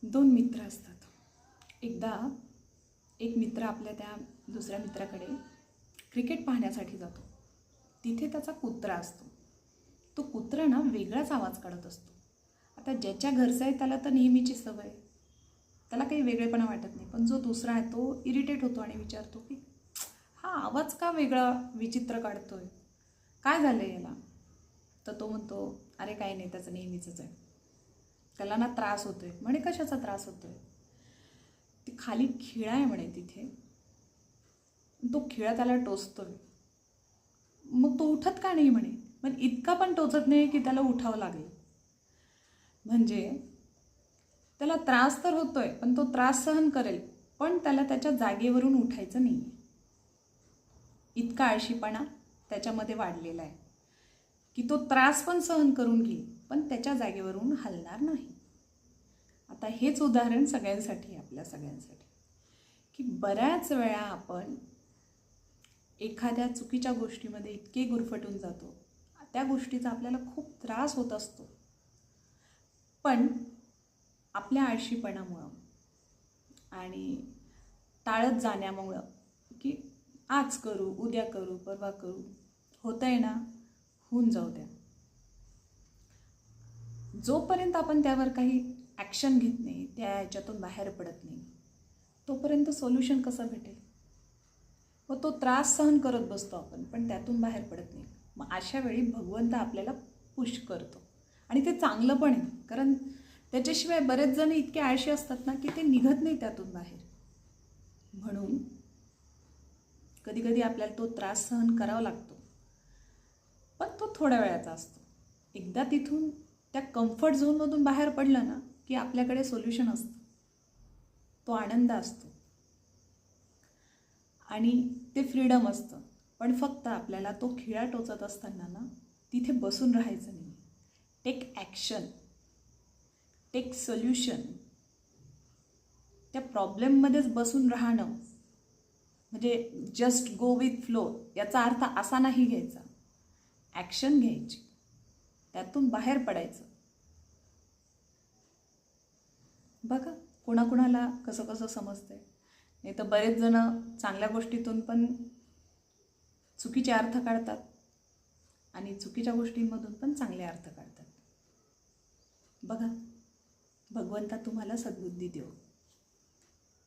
दोन मित्र असतात. एकदा एक मित्र आपल्या त्या दुसऱ्या मित्राकडे क्रिकेट पाहण्यासाठी जातो. तिथे त्याचा कुत्रा असतो. तो कुत्रा ना वेगळाच आवाज काढत असतो. आता ज्याच्या घरचा आहे त्याला तर नेहमीची सवय, त्याला काही वेगळेपणा वाटत नाही. पण जो दुसरा आहे तो इरिटेट होतो आणि विचारतो की हा आवाज का वेगळा विचित्र काढतोय, काय झालं याला? तर तो म्हणतो, अरे काही नाही, त्याचं नेहमीचंच आहे. त्याला ना त्रास होतोय. म्हणे कशाचा त्रास होतोय? ती खाली खिळा आहे म्हणे तिथे, तो खिळा त्याला टोचतोय. मग तो उठत का नाही म्हणे. पण इतका पण टोचत नाही की त्याला उठावं लागेल. म्हणजे त्याला त्रास तर होतोय, पण तो त्रास सहन करेल, पण त्याला त्याच्या जागेवरून उठायचं नाही. इतका आळशीपणा त्याच्यामध्ये वाढलेला आहे की तो त्रास पण सहन करून घेईल, पण त्याच्या जागेवरून हलणार नाही. आता हेच उदाहरण सगळ्यांसाठी, आपल्या सगळ्यांसाठी, की बऱ्याच वेळा आपण एखाद्या चुकीच्या गोष्टीमध्ये इतके गुरफटून जातो, त्या गोष्टीचा आपल्याला खूप त्रास होत असतो, पण आपल्या आळशीपणामुळं आणि टाळत जाण्यामुळं की आज करू, उद्या करू, परवा करू, होतंय ना, होऊन जाऊ द्या, जोपर्यंत आपण त्यावर काही ॲक्शन घेत नाही, त्या ह्याच्यातून बाहेर पडत नाही, तोपर्यंत सोल्युशन कसं भेटेल? व तो त्रास सहन करत बसतो आपण, पण त्यातून बाहेर पडत नाही. मग अशा वेळी भगवंत आपल्याला पुश करतो आणि ते चांगलं पण आहे, कारण त्याच्याशिवाय बरेच जण इतके आळशी असतात ना की ते निघत नाही त्यातून बाहेर. म्हणून कधी कधी आपल्याला तो त्रास सहन करावा लागतो, पण तो थोड्या वेळाचा असतो. एकदा तिथून त्या कम्फर्ट झोनमधून बाहेर पडलं ना की आपल्याकडे सोल्युशन असतं, तो आनंद असतो आणि ते फ्रीडम असतं. पण फक्त आपल्याला तो खिळा टोचत असताना ना तिथे बसून राहायचं नाही. Take action, take solution. त्या प्रॉब्लेममध्येच बसून राहणं म्हणजे जस्ट गो विथ फ्लो याचा अर्थ असा नाही घ्यायचा. ॲक्शन घ्यायची, त्यातून बाहेर पडायचं. बघा कोणाकोणाला कसं कसं समजतंय. नाही तर बरेच जण चांगल्या गोष्टीतून पण चुकीचे अर्थ काढतात आणि चुकीच्या गोष्टींमधून पण चांगले अर्थ काढतात. बघा, भगवंता तुम्हाला सद्बुद्धी देव.